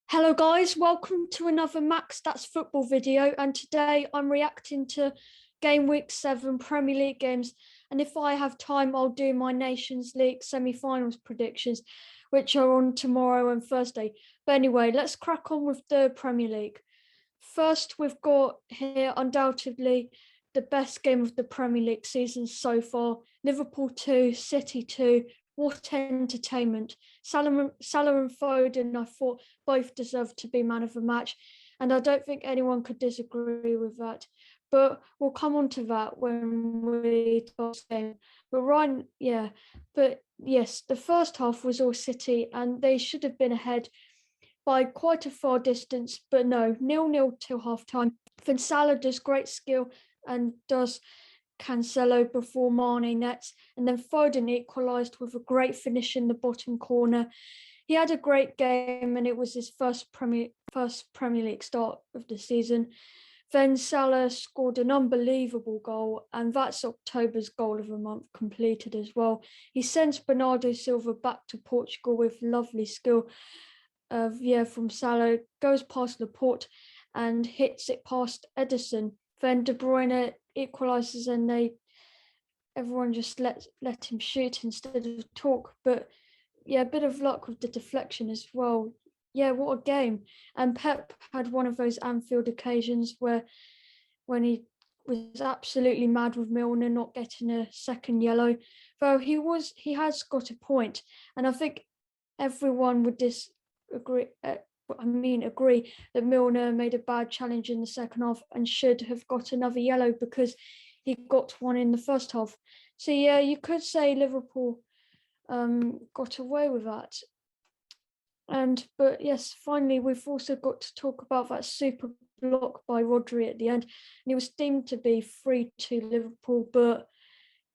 Hello guys, welcome to another Max Stats football video, and today I'm reacting to game week 7 Premier League games, and if I have time I'll do my Nations League semi-finals predictions, which are on tomorrow and Thursday. But anyway, let's crack on with the Premier League. First, we've got here undoubtedly the best game of the Premier League season so far. Liverpool 2, City 2. What entertainment. Salah and Foden, I thought, both deserved to be man of the match, and I don't think anyone could disagree with that. But we'll come on to that when we talk game. But yes, the first half was all City, and they should have been ahead by quite a far distance, but no, 0-0 till half-time. Then Salah does great skill and does Cancelo before Mane nets, and then Foden equalised with a great finish in the bottom corner. He had a great game, and it was his first Premier League start of the season. Then Salah scored an unbelievable goal, and that's October's goal of the month completed as well. He sends Bernardo Silva back to Portugal with lovely skill from Salah, goes past Laporte and hits it past Ederson. Then De Bruyne equalises, and everyone just let him shoot instead of talk. But yeah, a bit of luck with the deflection as well. Yeah, what a game. And Pep had one of those Anfield occasions when he was absolutely mad with Milner not getting a second yellow. Though he has got a point, and I think everyone would agree that Milner made a bad challenge in the second half and should have got another yellow because he got one in the first half. So yeah, you could say Liverpool got away with that. But yes, finally we've also got to talk about that super block by Rodri at the end, and it was deemed to be 3-2 Liverpool, but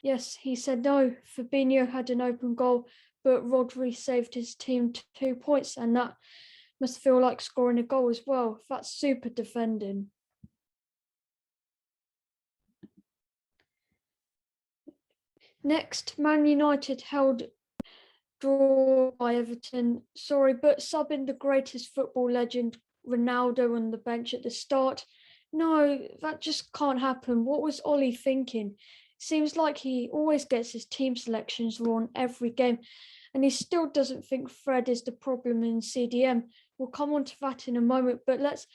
yes, he said no. Fabinho had an open goal, but Rodri saved his team 2 points, and that must feel like scoring a goal as well. That's super defending. Next, Man United held draw by Everton. Sorry, but subbing the greatest football legend Ronaldo on the bench at the start. No, that just can't happen. What was Ollie thinking? Seems like he always gets his team selections wrong every game, and he still doesn't think Fred is the problem in CDM. We'll come on to that in a moment, but let's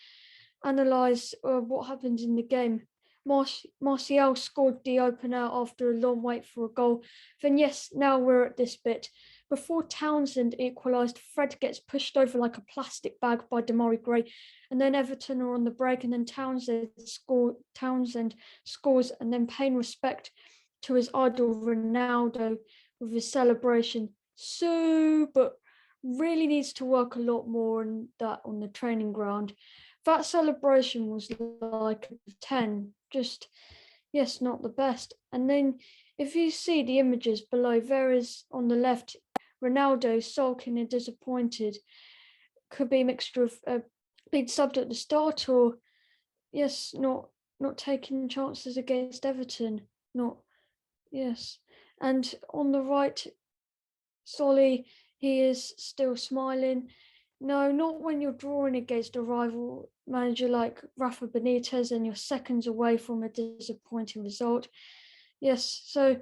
analyse what happened in the game. Martial scored the opener after a long wait for a goal. Then yes, now we're at this bit. Before Townsend equalised, Fred gets pushed over like a plastic bag by Demarai Gray, and then Everton are on the break, and then Townsend scores, and then paying respect to his idol Ronaldo with his celebration. But really needs to work a lot more on that on the training ground. That celebration was like a 10, just, yes, not the best. And then if you see the images below, there is on the left, Ronaldo sulking and disappointed. Could be a mixture of being subbed at the start, or yes, not taking chances against Everton. And on the right, Solly, he is still smiling. No, not when you're drawing against a rival manager like Rafa Benitez and you're seconds away from a disappointing result. Yes, so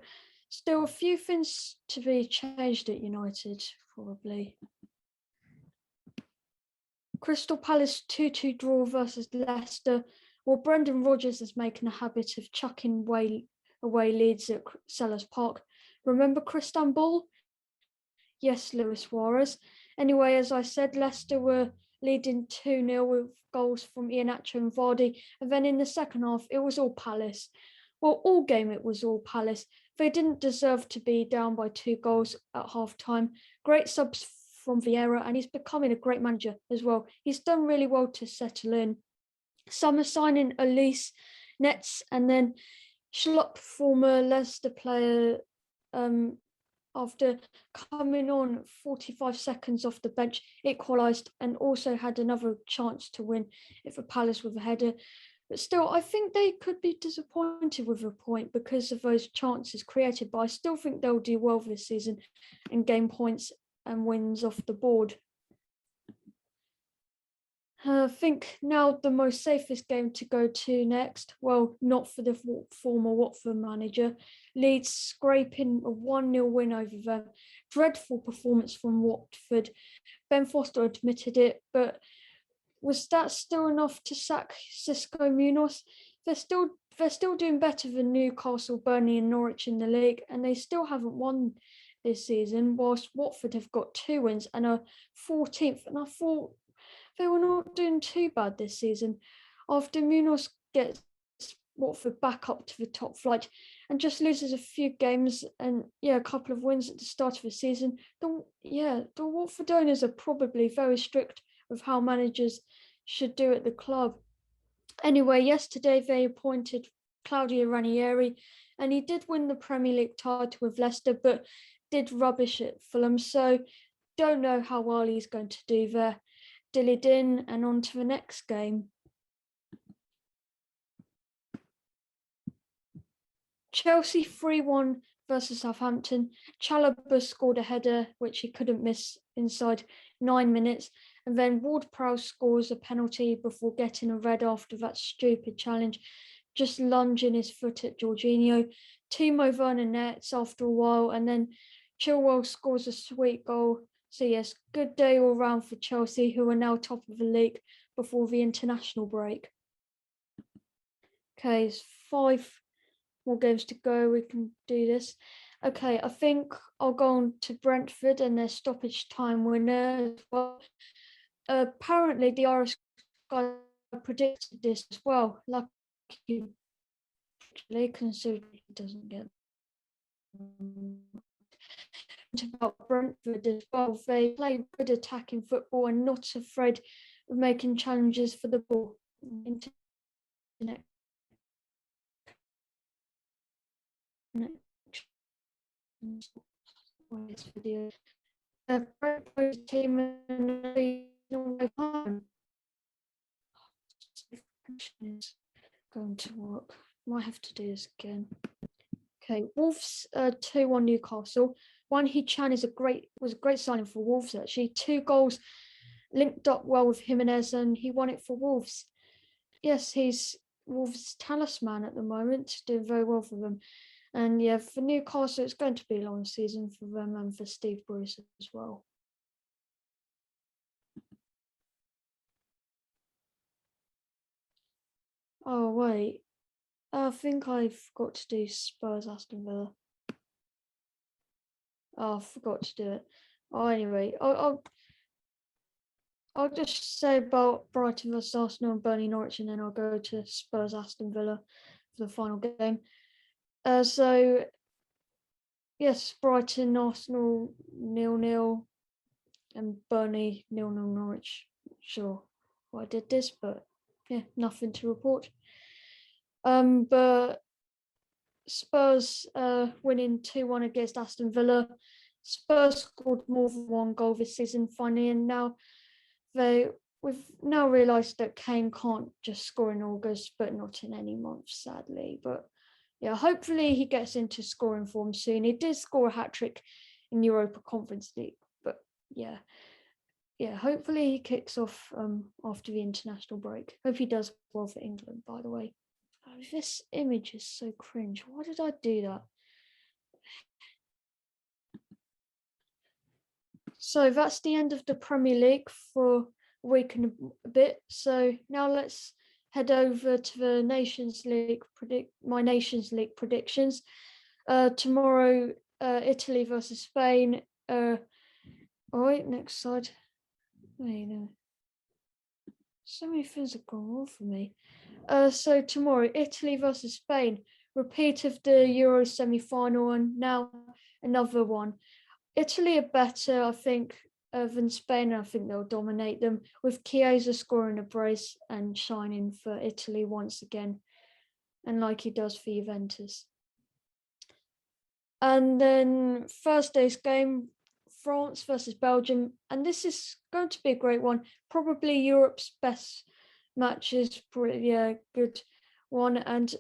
still a few things to be changed at United, probably. Crystal Palace 2-2 draw versus Leicester. Well, Brendan Rodgers is making a habit of chucking away leads at Selhurst Park. Remember Cristambul? Yes, Luis Suarez. Anyway, as I said, Leicester were leading 2-0 with goals from Iheanacho and Vardy. And then in the second half, it was all Palace. Well, all game it was all Palace. They didn't deserve to be down by 2 goals at half-time. Great subs from Vieira, and he's becoming a great manager as well. He's done really well to settle in. Summer signing Elise Nets, and then Schlupp, former Leicester player, after coming on 45 seconds off the bench, equalised and also had another chance to win if a Palace with a header. But still, I think they could be disappointed with a point because of those chances created, but I still think they'll do well this season and gain points and wins off the board. I think now the most safest game to go to next, well, not for the former Watford manager, Leeds scraping a 1-0 win over them. Dreadful performance from Watford. Ben Foster admitted it, but was that still enough to sack Cisco Munoz? They're still doing better than Newcastle, Burnley, and Norwich in the league, and they still haven't won this season. Whilst Watford have got 2 wins and are 14th, and I thought they were not doing too bad this season. After Munoz gets Watford back up to the top flight and just loses a few games and a couple of wins at the start of the season, the Watford owners are probably very strict with how managers should do at the club. Anyway, yesterday they appointed Claudio Ranieri, and he did win the Premier League title with Leicester, but did rubbish at Fulham. So don't know how well he's going to do there. Dilly din, and on to the next game. Chelsea 3-1 versus Southampton. Chalobah scored a header, which he couldn't miss inside 9 minutes. And then Ward-Prowse scores a penalty before getting a red after that stupid challenge, just lunging his foot at Jorginho. Timo Werner nets after a while, and then Chilwell scores a sweet goal. So yes, good day all round for Chelsea, who are now top of the league before the international break. Okay, it's 5 more games to go. We can do this. Okay, I think I'll go on to Brentford and their stoppage time winner as well. Apparently, the Irish guy predicted this as well. Lucky, actually, considering he doesn't get about Brentford as well. They play good attacking football and not afraid of making challenges for the ball. This video. Brentford team is going to work. Might have to do this again. Okay, Wolves 2-1 Newcastle. Wan Hee-chan was a great signing for Wolves actually. 2 goals, linked up well with Jimenez, and he won it for Wolves. Yes, he's Wolves' talisman at the moment, doing very well for them. And for Newcastle, it's going to be a long season for them and for Steve Bruce as well. Oh, wait. I think I forgot to do Spurs Aston Villa. Oh, I forgot to do it. Oh, anyway, I'll just say about Brighton versus Arsenal and Burnley Norwich, and then I'll go to Spurs Aston Villa for the final game. So, yes, Brighton Arsenal 0-0 and Burnley 0-0 Norwich. Sure, why I did this, but nothing to report. But Spurs winning 2-1 against Aston Villa. Spurs scored more than 1 goal this season finally, and now we've now realised that Kane can't just score in August, but not in any month, sadly. But hopefully he gets into scoring form soon. He did score a hat-trick in Europa Conference League, but hopefully he kicks off after the international break. Hope he does well for England, by the way. Oh, this image is so cringe. Why did I do that? So that's the end of the Premier League for a week and a bit. So now let's head over to the Nations League my Nations League predictions. Tomorrow, Italy versus Spain. All right, next slide. No. So many things have gone wrong for me. So tomorrow, Italy versus Spain. Repeat of the Euro semi-final, and now another one. Italy are better, I think, than Spain. I think they'll dominate them, with Chiesa scoring a brace and shining for Italy once again, and like he does for Juventus. And then Thursday's game, France versus Belgium, and this is going to be a great one. Probably Europe's best matches, pretty good one, and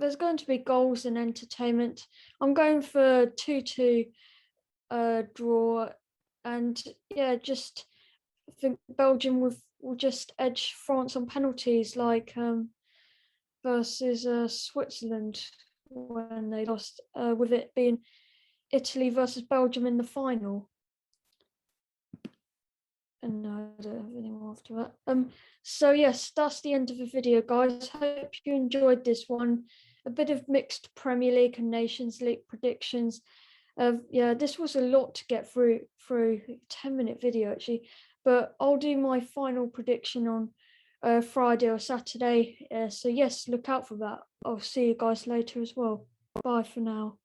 there's going to be goals and entertainment. I'm going for 2-2 draw, and just I think Belgium will just edge France on penalties, like versus Switzerland when they lost, with it being Italy versus Belgium in the final. And no, I don't have any more after that. So yes, that's the end of the video, guys. Hope you enjoyed this one. A bit of mixed Premier League and Nations League predictions. Yeah, this was a lot to get through a 10-minute video actually. But I'll do my final prediction on Friday or Saturday. So yes, look out for that. I'll see you guys later as well. Bye for now.